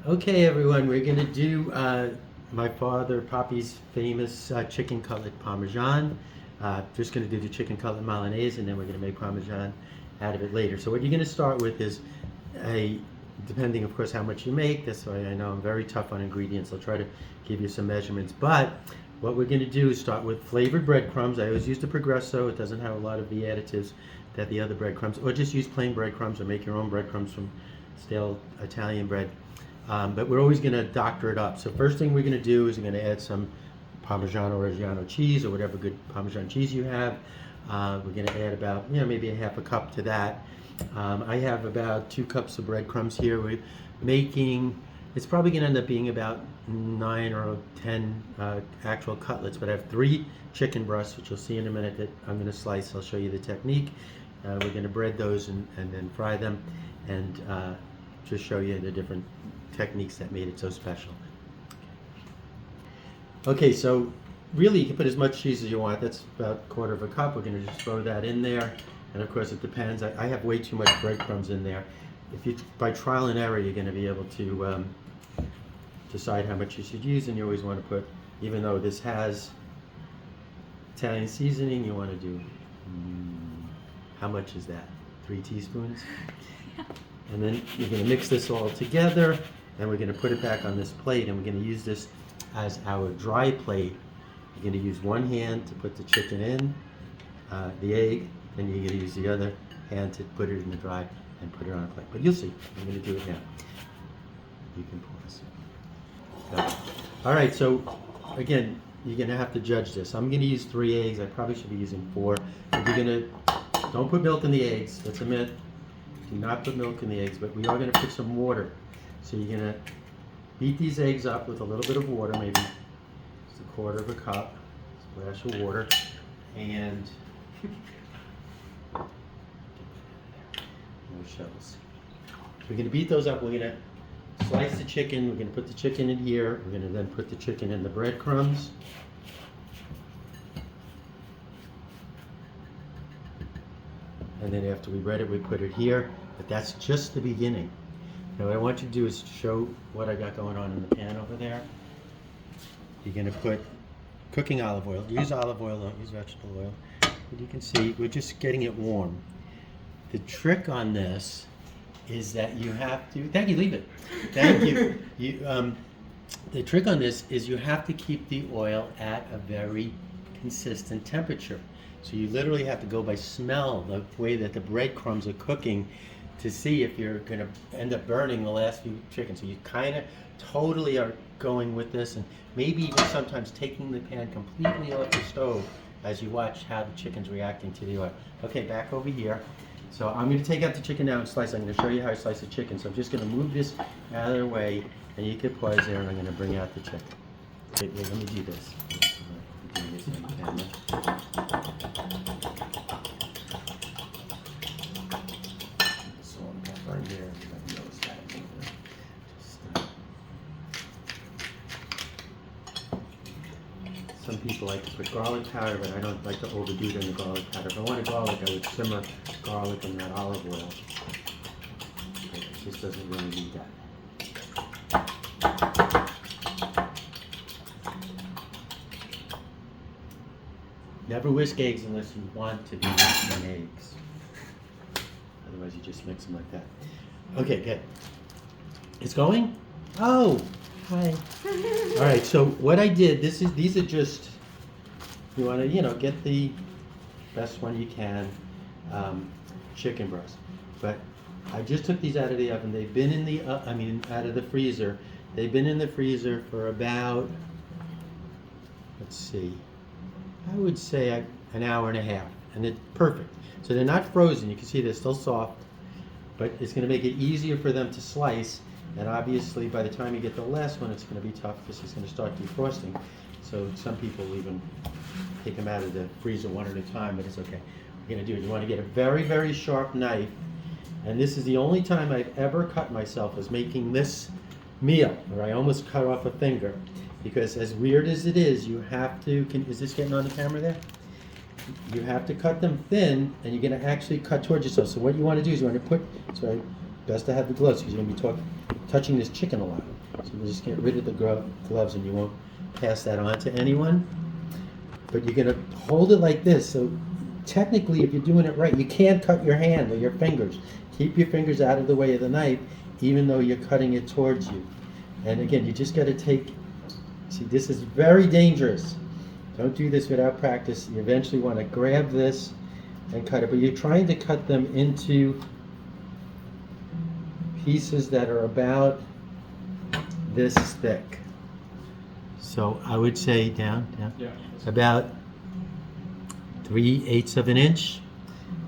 Okay, everyone, we're going to do my father, Poppi's famous chicken cutlet parmesan. Just going to do the chicken cutlet Milanese, and then we're going to make parmesan out of it later. So what you're going to start with is depending, of course, how much you make. That's why I know I'm very tough on ingredients. I'll try to give you some measurements. But what we're going to do is start with flavored breadcrumbs. I always use the Progresso. It doesn't have a lot of the additives that the other breadcrumbs, or just use plain breadcrumbs, or make your own breadcrumbs from stale Italian bread. But we're always going to doctor it up. So first thing we're going to do is we're going to add some Parmigiano Reggiano cheese, or whatever good Parmesan cheese you have. We're going to add about, maybe a half a cup to that. I have about 2 cups of breadcrumbs here. We're making, it's probably going to end up being about 9 or 10 actual cutlets, but I have 3 chicken breasts, which you'll see in a minute that I'm going to slice. I'll show you the technique. We're going to bread those and then fry them, and just show you the different techniques that made it so special. Okay, so really you can put as much cheese as you want. That's about a quarter of a cup. We're going to just throw that in there, and of course it depends. I have way too much breadcrumbs in there. If you, by trial and error, you're going to be able to decide how much you should use, and you always want to put, even though this has Italian seasoning, you want to do, how much is that? 3 teaspoons? And then you're going to mix this all together, and we're going to put it back on this plate, and we're going to use this as our dry plate. You're going to use one hand to put the chicken in, the egg, then you're going to use the other hand to put it in the dry and put it on a plate. But you'll see, I'm going to do it now. You can pause. Got it. All right, so again, you're going to have to judge this. I'm going to use 3 eggs. I probably should be using 4. But you're going to, don't put milk in the eggs. That's a myth. Do not put milk in the eggs, but we are going to put some water. So you're going to beat these eggs up with a little bit of water, maybe just a quarter of a cup, splash of water, and no shells. So we're going to beat those up. We're going to slice the chicken. We're going to put the chicken in here. We're going to then put the chicken in the breadcrumbs. And then after we bread it, we put it here. But that's just the beginning. Now what I want you to do is show what I got going on in the pan over there. You're going to put cooking olive oil. Use olive oil, don't use vegetable oil. But you can see we're just getting it warm. The trick on this is that you have to, thank you, leave it. Thank you. The trick on this is you have to keep the oil at a very consistent temperature. So you literally have to go by smell, the way that the breadcrumbs are cooking, to see if you're going to end up burning the last few chickens. So you kind of totally are going with this, and maybe even sometimes taking the pan completely off the stove as you watch how the chicken's reacting to the oil. Okay, back over here. So I'm going to take out the chicken now and slice. I'm going to show you how I slice the chicken. So I'm just going to move this out of the way, and you can pause there, and I'm going to bring out the chicken. Okay, wait, let me do this. I'm doing this on camera. Some people like to put garlic powder, but I don't like to overdo it in the garlic powder. If I wanted garlic, I would simmer garlic in that olive oil. But it just doesn't really need that. Never whisk eggs unless you want to be whisking eggs. Otherwise you just mix them like that. Okay, good. It's going? Oh, hi. All right, so what I did, these are just, you want to, get the best one you can, chicken breast. But I just took these out of the oven. They've been in the, out of the freezer. They've been in the freezer for about, let's see, I would say an hour and a half, and it's perfect. So they're not frozen. You can see they're still soft, but it's going to make it easier for them to slice. And obviously, by the time you get the last one, it's going to be tough because it's going to start defrosting. So some people even take them out of the freezer one at a time, but it's okay. What you're going to do is you want to get a very, very sharp knife. And this is the only time I've ever cut myself is making this meal, where I almost cut off a finger. Because as weird as it is, you have to, is this getting on the camera there? You have to cut them thin, and you're going to actually cut towards yourself. So what you want to do is you want to put, so best to have the gloves because you're going to be touching this chicken a lot. So you just get rid of the gloves and you won't pass that on to anyone. But you're going to hold it like this. So technically, if you're doing it right, you can't cut your hand or your fingers. Keep your fingers out of the way of the knife, even though you're cutting it towards you. And again, you just got to take, see, this is very dangerous. Don't do this without practice. You eventually want to grab this and cut it, but you're trying to cut them into pieces that are about this thick. So I would say down, Yeah. about 3/8 of an inch.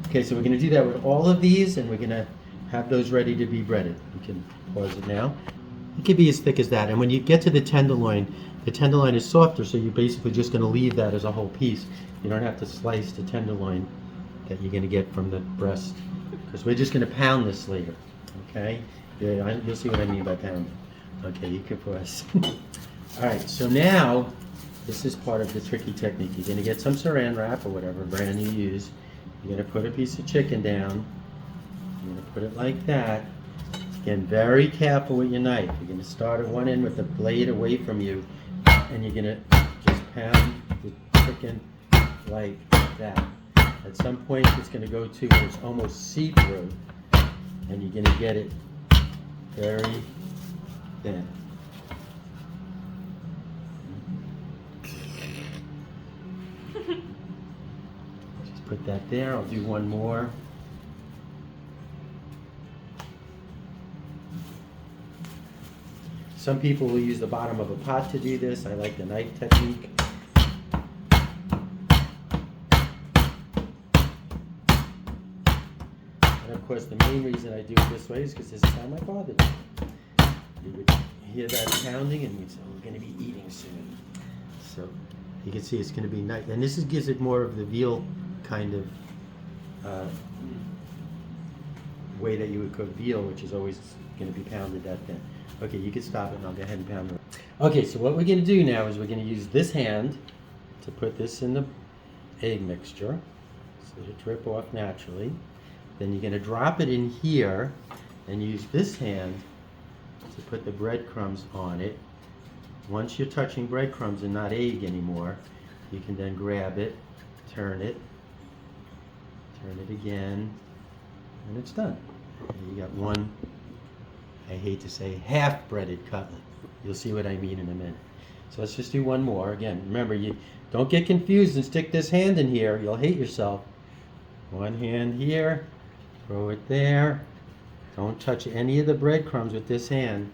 Okay, so we're going to do that with all of these, and we're going to have those ready to be breaded. You can pause it now. It can be as thick as that, and when you get to the tenderloin is softer, so you're basically just going to leave that as a whole piece. You don't have to slice the tenderloin that you're going to get from the breast, because we're just going to pound this later. Okay, yeah, you'll see what I mean by pounding. Okay, you can pause. All right, so now this is part of the tricky technique. You're going to get some saran wrap or whatever brand you use. You're going to put a piece of chicken down. You're going to put it like that. Again, very careful with your knife. You're going to start at one end with the blade away from you, and you're going to just pound the chicken like that. At some point, it's going to go to where it's almost see-through, and you're going to get it very thin. Just put that there. I'll do one more. Some people will use the bottom of a pot to do this. I like the knife technique. And of course, the main reason I do it this way is because this is how my father did it. You would hear that pounding and you'd say, oh, we're going to be eating soon. So you can see it's going to be nice. And this gives it more of the veal kind of way that you would cook veal, which is always going to be pounded that thin. Okay, you can stop it and I'll go ahead and pound it. Okay, so what we're going to do now is we're going to use this hand to put this in the egg mixture so it'll drip off naturally. Then you're going to drop it in here and use this hand to put the breadcrumbs on it. Once you're touching breadcrumbs and not egg anymore, you can then grab it, turn it again, and it's done. You got one, I hate to say, half-breaded cutlet. You'll see what I mean in a minute. So let's just do one more. Again, remember, you don't get confused and stick this hand in here. You'll hate yourself. One hand here, throw it there. Don't touch any of the breadcrumbs with this hand.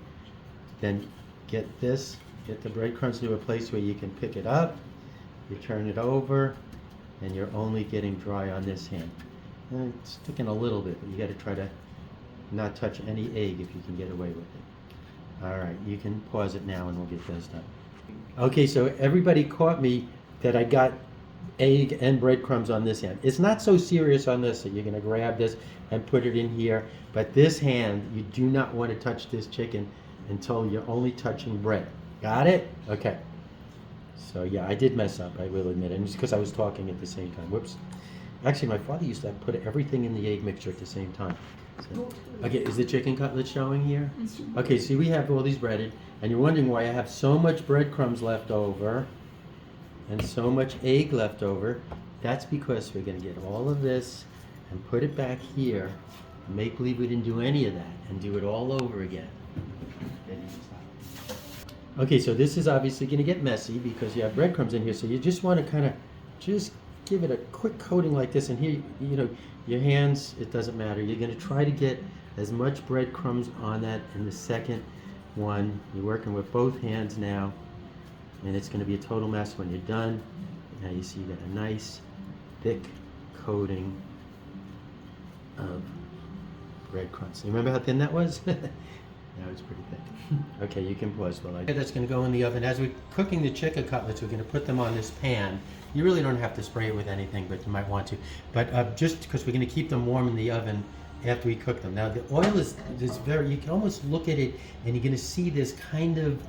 Then get the breadcrumbs to a place where you can pick it up. You turn it over, and you're only getting dry on this hand. And it's sticking a little bit, but you got to try to not touch any egg if you can get away with it. All right, you can pause it now and we'll get those done. Okay, so everybody caught me that I got egg and breadcrumbs on this hand. It's not so serious on this, so you're going to grab this and put it in here. But this hand, you do not want to touch this chicken until you're only touching bread. Got it? Okay. So yeah, I did mess up, I will admit it. And it's because I was talking at the same time. Whoops. Actually, my father used to put everything in the egg mixture at the same time. So, okay, is the chicken cutlet showing here? Okay, see, we have all these breaded, and you're wondering why I have so much breadcrumbs left over and so much egg left over. That's because we're going to get all of this and put it back here and make believe we didn't do any of that and do it all over again. Okay, so this is obviously going to get messy because you have breadcrumbs in here, so you just want to kind of just give it a quick coating like this, and here, you know, your hands, it doesn't matter. You're going to try to get as much breadcrumbs on that in the second one. You're working with both hands now, and it's going to be a total mess when you're done. Now you see you got a nice, thick coating of breadcrumbs. You remember how thin that was? Now it's pretty thick. Okay, you can pause while I... That's going to go in the oven. As we're cooking the chicken cutlets, we're going to put them on this pan. You really don't have to spray it with anything, but you might want to. But just because we're going to keep them warm in the oven after we cook them. Now the oil is very, you can almost look at it and you're going to see this kind of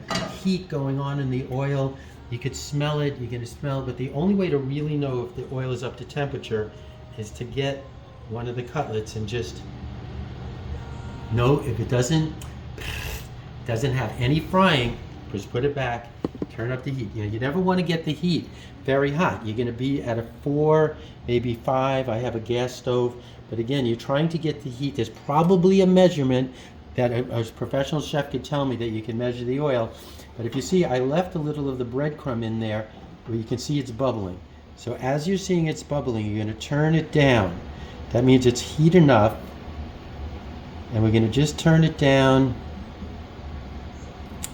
heat going on in the oil. You could smell it, you're going to smell it, but the only way to really know if the oil is up to temperature is to get one of the cutlets and just No, if it doesn't have any frying, just put it back, turn up the heat. You know, you never want to get the heat very hot. You're going to be at a 4, maybe 5. I have a gas stove, but again, you're trying to get the heat. There's probably a measurement that a professional chef could tell me that you can measure the oil. But if you see, I left a little of the breadcrumb in there where you can see it's bubbling. So as you're seeing it's bubbling, you're going to turn it down. That means it's heat enough. And we're going to just turn it down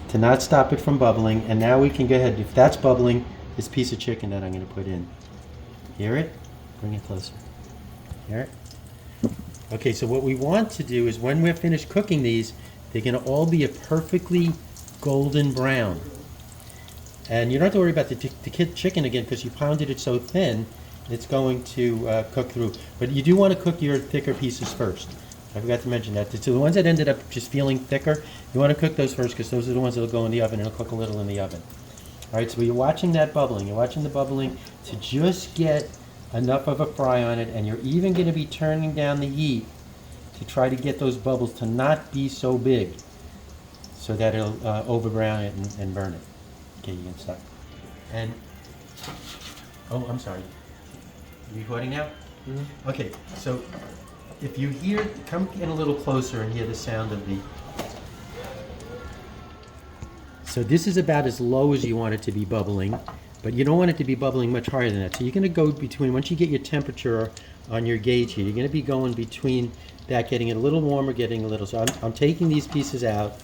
to not stop it from bubbling. And now we can go ahead, if that's bubbling, this piece of chicken that I'm going to put in. Hear it? Bring it closer. Hear it? Okay, so what we want to do is when we're finished cooking these, they're going to all be a perfectly golden brown. And you don't have to worry about the chicken again because you pounded it so thin, it's going to cook through. But you do want to cook your thicker pieces first. I forgot to mention that. So the ones that ended up just feeling thicker, you want to cook those first because those are the ones that will go in the oven and it'll cook a little in the oven. All right, so you're watching that bubbling. You're watching the bubbling to just get enough of a fry on it, and you're even going to be turning down the heat to try to get those bubbles to not be so big so that it'll over brown it and burn it. Okay, you can stop. And, oh, I'm sorry. You recording now? Mm-hmm. Okay, so if you hear, come in a little closer and hear the sound of the... So this is about as low as you want it to be bubbling, but you don't want it to be bubbling much higher than that. So you're going to go between, once you get your temperature on your gauge here, you're going to be going between that, getting it a little warmer, getting a little... So I'm taking these pieces out.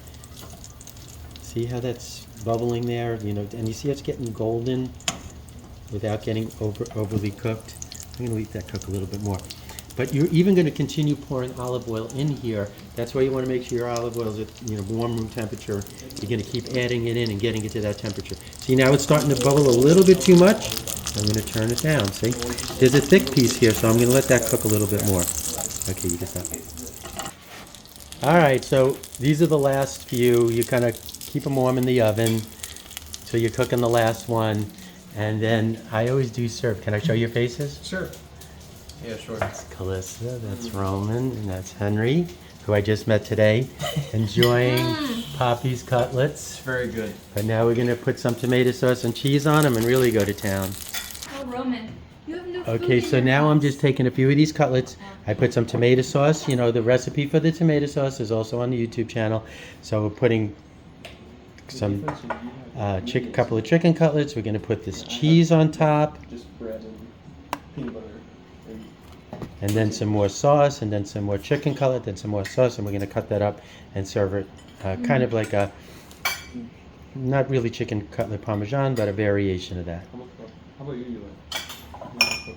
See how that's bubbling there? You know, and you see it's getting golden without getting overly cooked. I'm going to leave that cook a little bit more. But you're even going to continue pouring olive oil in here. That's why you want to make sure your olive oil is at warm room temperature. You're going to keep adding it in and getting it to that temperature. See, now it's starting to bubble a little bit too much. I'm going to turn it down. See, there's a thick piece here, so I'm going to let that cook a little bit more. Okay, you get that. All right, so these are the last few. You kind of keep them warm in the oven. So you're cooking the last one. And then I always do serve. Can I show your faces? Sure. Yeah, sure. That's Calissa, that's Roman, and that's Henry, who I just met today, enjoying Poppi's cutlets. Very good. But now we're going to put some tomato sauce and cheese on them and really go to town. Oh, Roman, you have no food Okay, in so your now house. I'm just taking a few of these cutlets. I put some tomato sauce. You know, the recipe for the tomato sauce is also on the YouTube channel. So we're putting some couple of chicken cutlets. We're going to put this cheese on top. Just bread and peanut butter. And then some more sauce, and then some more chicken cutlet, then some more sauce, and we're going to cut that up and serve it kind of like a, not really chicken cutlet parmesan, but a variation of that. How about you, Eli?